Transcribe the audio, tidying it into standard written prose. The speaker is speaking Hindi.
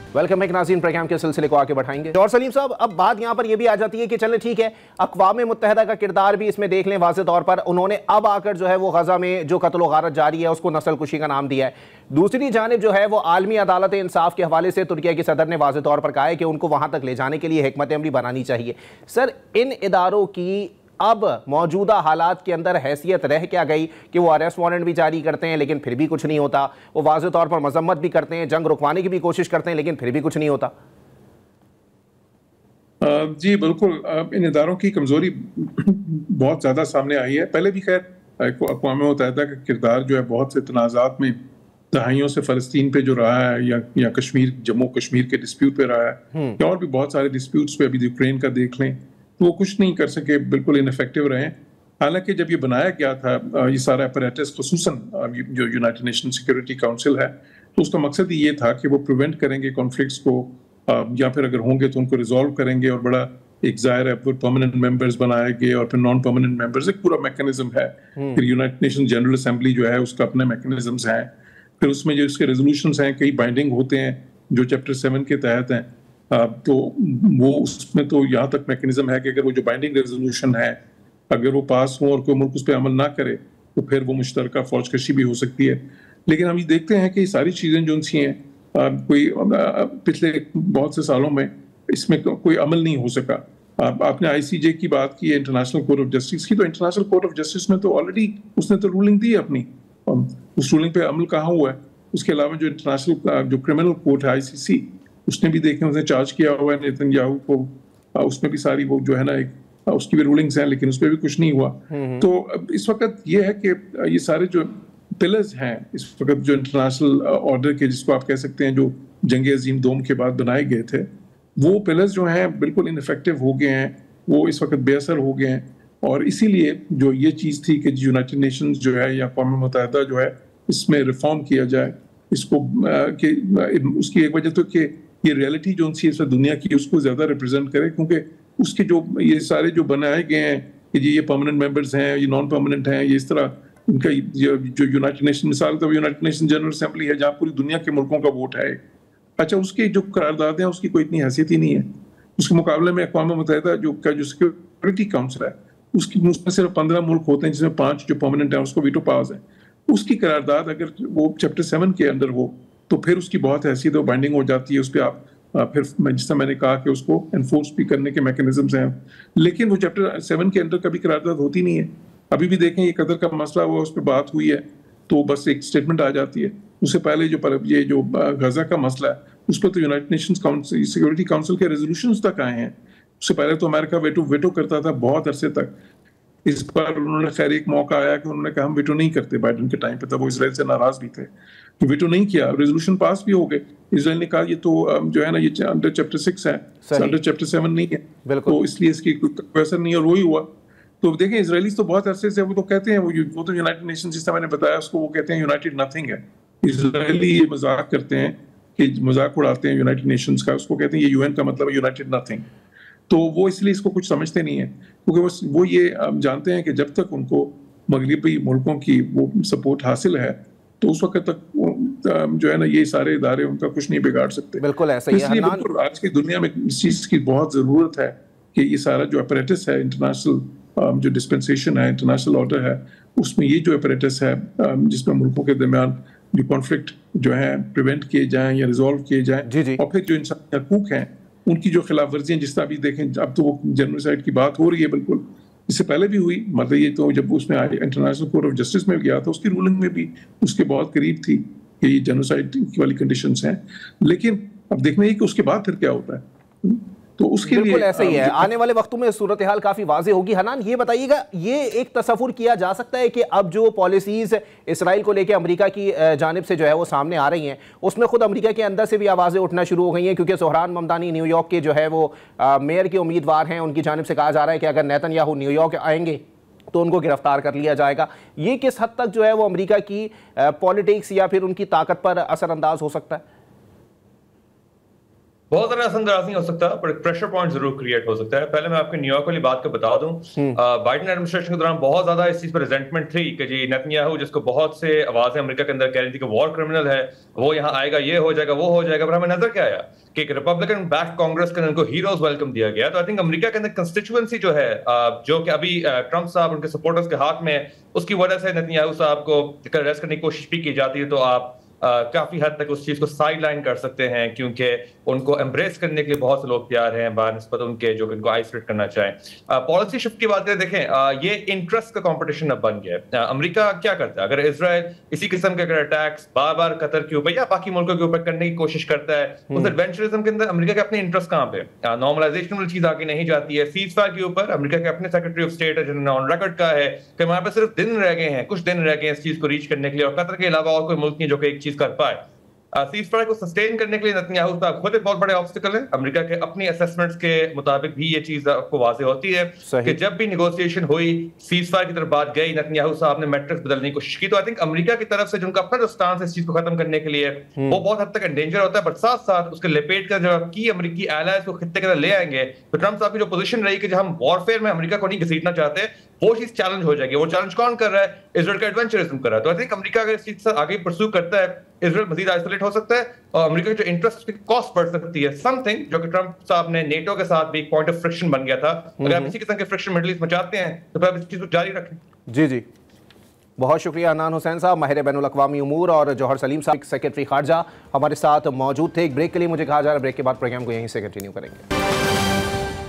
वेलकम बैक नाज़रीन, प्रोग्राम के सिलसिले को आगे बढ़ाएंगे। और सलीम साहब, अब बात यहां पर यह भी आ जाती है कि चले ठीक है, अक़वाम मुत्तहिदा का किरदार भी इसमें देख लें। वाज़े तौर पर उन्होंने अब आकर जो है वो गजा में जो कत्ल व गारत जारी है उसको नस्ल कुशी का नाम दिया है। दूसरी जानिब जो है वो आलमी अदालत इंसाफ के हवाले से तुर्किया के सदर ने वाज़े तौर पर कहा है कि उनको वहां तक ले जाने के लिए हिकमत अमली बनानी चाहिए। सर, इन इदारों की अब मौजूदा हालात के अंदर हैसियत रह क्या गई कि वो अरेस्ट वारंट भी जारी करते हैं लेकिन फिर भी कुछ नहीं होता, वो वाज़े तौर पर मजम्मत भी करते हैं, जंग रुकवाने की भी कोशिश करते हैं लेकिन फिर भी कुछ नहीं होता। जी बिल्कुल, इन इदारों की कमजोरी बहुत ज्यादा सामने आई है। पहले भी खैर अक़वाम मुत्तहिदा का किरदार जो है बहुत से तनाज़ात में दहाइयों से फ़लस्तीन पे जो रहा है या कश्मीर, जम्मू कश्मीर के डिस्प्यूट पे रहा है, या और भी बहुत सारे डिस्प्यूट्स पे, अभी यूक्रेन का देख लें, तो वो कुछ नहीं कर सके, बिल्कुल इनफेक्टिव रहे। हालांकि जब ये बनाया गया था ये सारा अपैरेटस, खुसूसन जो यूनाइटेड नेशन सिक्योरिटी काउंसिल है, तो उसका मकसद ही ये था कि वो प्रिवेंट करेंगे कॉन्फ्लिक्ट्स को, या फिर अगर होंगे तो उनको रिजॉल्व करेंगे, और बड़ा एक ज़ाहिर है फिर परमानेंट मेंबर्स बनाए गए और फिर नॉन परमानेंट मेंबर्स, एक पूरा मैकेनिज्म है। फिर यूनाइटेड नेशन जनरल असेंबली जो है उसका अपने मैकेनिज्म्स हैं, फिर उसमें जो उसके रेजोल्यूशंस हैं कई बाइंडिंग होते हैं जो चैप्टर 7 के तहत हैं। तो वो उसमें तो यहाँ तक मैकेनिज्म है कि अगर वो जो बाइंडिंग रेजोल्यूशन है अगर वो पास हो और कोई मुल्क उस पर अमल ना करे तो फिर वो मुश्तरका फौजकशी भी हो सकती है। लेकिन हम ये देखते हैं कि ये सारी चीज़ें जो सी हैं, कोई पिछले बहुत से सालों में इसमें कोई अमल नहीं हो सका। आपने ICJ की बात की है, इंटरनेशनल कोर्ट ऑफ जस्टिस की, तो इंटरनेशनल कोर्ट ऑफ जस्टिस में तो ऑलरेडी उसने तो रूलिंग दी है अपनी, उस रूलिंग पे अमल कहाँ हुआ है। उसके अलावा जो इंटरनेशनल जो क्रिमिनल कोर्ट है ICC, उसने भी देखें, उसने चार्ज किया हुआ है नेतन्याहू को, उसमें भी सारी वो जो है ना एक उसकी भी रूलिंग्स हैं, लेकिन उस पर भी कुछ नहीं हुआ। तो इस वक्त ये है कि ये सारे जो पिलर्स हैं इस वक्त जो इंटरनेशनल ऑर्डर के, जिसको आप कह सकते हैं जो जंग अजीम दोम के बाद बनाए गए थे, वो पिलर्स जो हैं बिल्कुल इनफेक्टिव हो गए हैं, वो इस वक्त बेअसर हो गए हैं। और इसीलिए जो ये चीज़ थी कि यूनाइटेड नेशंस जो है या अक़वाम मुत्तहिदा जो है इसमें रिफॉर्म किया जाए, इसको कि उसकी एक वजह तो कि ये रियलिटी जो उनकी इस दुनिया की उसको ज़्यादा रिप्रेजेंट करे, क्योंकि उसके जो ये सारे जो बनाए गए हैं कि ये परमानेंट मेंबर्स हैं, ये नॉन परमानेंट हैं, ये इस तरह उनका जो यूनाइटेड नेशन, मिसाल तो यूनाइटेड नेशन जनरल असेंबली है जहाँ पूरी दुनिया के मुल्कों का वोट है, अच्छा उसके जो करारदाद हैं उसकी कोई इतनी हैसियत ही नहीं है। उसके मुकाबले में अक़वाम मुत्तहिदा जो सिक्योरिटी काउंसिल है उसमें सिर्फ 15 मुल्क होते हैं, जिसमें 5 जो परमानेंट हैं उसको वीटो पावर्स है। उसकी करारदाद अगर वो चैप्टर 7 के अंदर हो तो फिर उसकी बहुत हैसियत और बाइंडिंग हो जाती है, उस पर आप फिर जिस तरह मैंने कहा कि उसको एनफोर्स भी करने के मैकेनिज्म्स हैं। लेकिन वो चैप्टर 7 के अंदर कभी करारदाद होती नहीं है। अभी भी देखें ये कतर का मसला हुआ, उस पर बात हुई है तो बस एक स्टेटमेंट आ जाती है। उससे पहले ये जो गजा का मसला है उस पर तो United Nations council, security council के रेजोल्यूशंस तक आए हैं। उससे पहले तो अमेरिका वेटो करता था बहुत अरसे तक। इस बार उन्होंने खैर एक मौका आया कि उन्होंने कहा हम वेटो नहीं करते, बाइडेन के टाइम पे, तब वो इसराइल से नाराज भी थे, तो वेटो नहीं किया, रेजोल्यूशन पास भी हो गए। इसराइल ने कहा ये तो जो है ना ये अंडर चैप्टर 6 है, अंडर चैप्टर 7 नहीं है, तो इसलिए इसकी कोई असर नहीं, और वही हुआ। तो देखें इसराइलीज तो बहुत अरसे से वो तो कहते हैं वो तो यूनाइटेड नेशन, जिस तरह मैंने बताया उसको, वो कहते हैं यूनाइटेड नथिंग है। इसराइली ये मजाक करते हैं कि मजाक उड़ाते हैं यूनाइटेड नेशंस का, उसको कहते हैं ये UN का मतलब है यूनाइटेड नथिंग। तो वो इसलिए इसको कुछ समझते नहीं है, क्योंकि वो ये जानते हैं कि जब तक उनको मगरिबी मुल्कों की वो सपोर्ट हासिल है तो उस वक्त तक जो है ना ये सारे इदारे उनका कुछ नहीं बिगाड़ सकते। बिल्कुल ऐसा ही है। बिल्कुल आज की दुनिया में इस चीज़ की बहुत ज़रूरत है कि ये सारा जो अपरेटस है, इंटरनेशनल जो डिस्पेंसेशन है, इंटरनेशनल ऑर्डर है, उसमें ये जो अपरेटस है जिसमें मुल्कों के दरमियान जो कॉन्फ्लिक्ट जो है प्रिवेंट किए जाएं या रिजॉल्व किए जाएं, और फिर जो इंसानी हकूक हैं उनकी जो खिलाफ वर्जियाँ, जिस तरह भी देखें अब तो वो जेनोसाइड की बात हो रही है, बिल्कुल इससे पहले भी हुई, मतलब ये तो जब उसमें इंटरनेशनल कोर्ट ऑफ जस्टिस में गया था उसकी रूलिंग में भी उसके बहुत करीब थी कि ये जेनोसाइड वाली कंडीशंस हैं। लेकिन अब देखना है कि उसके बाद फिर क्या होता है, तो उसके बिल्कुल लिए ऐसा ही है। आने वाले वक्तों में सूरत हाल काफी वाज़ेह होगी। हनान ये बताइएगा, ये एक तसव्वुर किया जा सकता है कि अब जो पॉलिसीज इसराइल को लेकर अमेरिका की जानिब से जो है वो सामने आ रही हैं, उसमें खुद अमेरिका के अंदर से भी आवाज़ें उठना शुरू हो गई हैं, क्योंकि सोहरान ममदानी न्यूयॉर्क के जो है वो मेयर के उम्मीदवार हैं, उनकी जानिब से कहा जा रहा है कि अगर नेतन्याहू न्यूयॉर्क आएंगे तो उनको गिरफ्तार कर लिया जाएगा। ये किस हद तक जो है वो अमेरिका की पॉलिटिक्स या फिर उनकी ताकत पर असरअंदाज हो सकता है? बहुत ज्यादा असंदराज नहीं हो सकता, पर प्रेशर पॉइंट जरूर क्रिएट हो सकता है। पहले मैं आपके न्यूयॉर्क वाली बात को बता दूं, बाइडेन एडमिनिस्ट्रेशन के दौरान बहुत ज्यादा इस चीज पर रिजेंटमेंट थी कि जी नेतन्याहू, जिसको बहुत से आवाजें अमेरिका के अंदर कह रही थी कि वॉर क्रिमिनल है, वो यहाँ आएगा, ये हो जाएगा, वो हो जाएगा, पर हमें नजर क्या आया कि एक रिपब्लिकन बैक कांग्रेस के उनको हीरोज वेलकम दिया गया। तो आई थिंक अमेरिका के अंदर कंस्टिट्यूएंसी जो है, जो कि अभी ट्रंप साहब उनके सपोर्टर्स के हाथ में, उसकी वजह से नेतन्याहू साहब को अरेस्ट करने की कोशिश भी की जाती है। तो आप काफी हद तक उस चीज को साइड लाइन कर सकते हैं, क्योंकि उनको एम्ब्रेस करने के लिए बहुत से लोग तैयार हैं बानिस्बत उनके जो इनको आइसोलेट करना चाहें। पॉलिसी शिफ्ट की बात करें, देखें ये इंटरेस्ट का कंपटीशन अब बन गया है। अमेरिका क्या करता है, अगर इजराइल इसी किस्म के अगर अटैक्स बार बार कतर के ऊपर या बाकी मुल्कों के ऊपर करने की कोशिश करता है, उस एडवेंचरिज्म के अंदर अमेरिका के अपने इंटरेस्ट कहां पे, नॉर्मलाइजेशन वाली चीज आगे नहीं जाती है। सीज फायर के ऊपर अमेरिका के अपने सेक्रेटरी ऑफ स्टेट जिन्होंने ऑन रिकॉर्ड कहा है कि हमारे पास सिर्फ दिन रह गए हैं, कुछ दिन रह गए हैं इस चीज को रीच करने के लिए, और कतर के अलावा और कोई मुल्क नहीं जो कि एक चीज कर पाए। सीज फायर को सस्टेन करने के लिए नेतन्याहू साहब खुद एक बहुत बड़े ऑब्स्टिकल है। अमेरिका के अपनी असेसमेंट्स के मुताबिक भी ये चीज आपको वाज़ेह होती है कि जब भी नेगोशिएशन हुई, सीज फायर की तरफ बात गई, नेतन्याहू साहब ने मैट्रिक्स बदलने की कोशिश की। तो आई थिंक अमेरिका की तरफ से जो उनका अपना जो स्टांस है इस चीज को खत्म करने के लिए, वो बहुत हद तक एंडेंजर होता है। बट साथ साथ उसके लपेट कर जब की अमेरिकी एलाइज को खित्ते के अंदर ले आएंगे, तो ट्रंप साहब की जो पोजीशन रही कि जब हम वॉरफेयर में अमेरिका को नहीं घसीटना चाहते, वो चीज चैलेंज हो जाएगी। वो चैलेंज कौन कर रहा है? इजराइल का एडवेंचरिज्म कर रहा है। तो आई थिंक अमेरिका अगर इस चीज से आगे परस्यू करता है, इजराइल मजीद आइसोलेट हो सकता है और अमेरिका की जो इंटरेस्ट, उसकी कॉस्ट बढ़ सकती है। समथिंग जो कि ट्रंप साहब ने नेटो के साथ भी एक पॉइंट ऑफ फ्रिक्शन बन गया था। अगर आप इसी किस्म के फ्रिक्शन मिडिल ईस्ट में चाहते हैं तो फिर आप इस चीज को जारी रखें। जी जी, बहुत शुक्रिया अनान हुसैन साहब, माहिर बैनुल अक़वामी उमूर, और जौहर सलीम साहब सेक्रेटरी खारजा हमारे साथ मौजूद थे। एक ब्रेक के लिए मुझे कहा जा रहा है, ब्रेक के बाद प्रोग्राम को यहीं से कंटिन्यू करेंगे।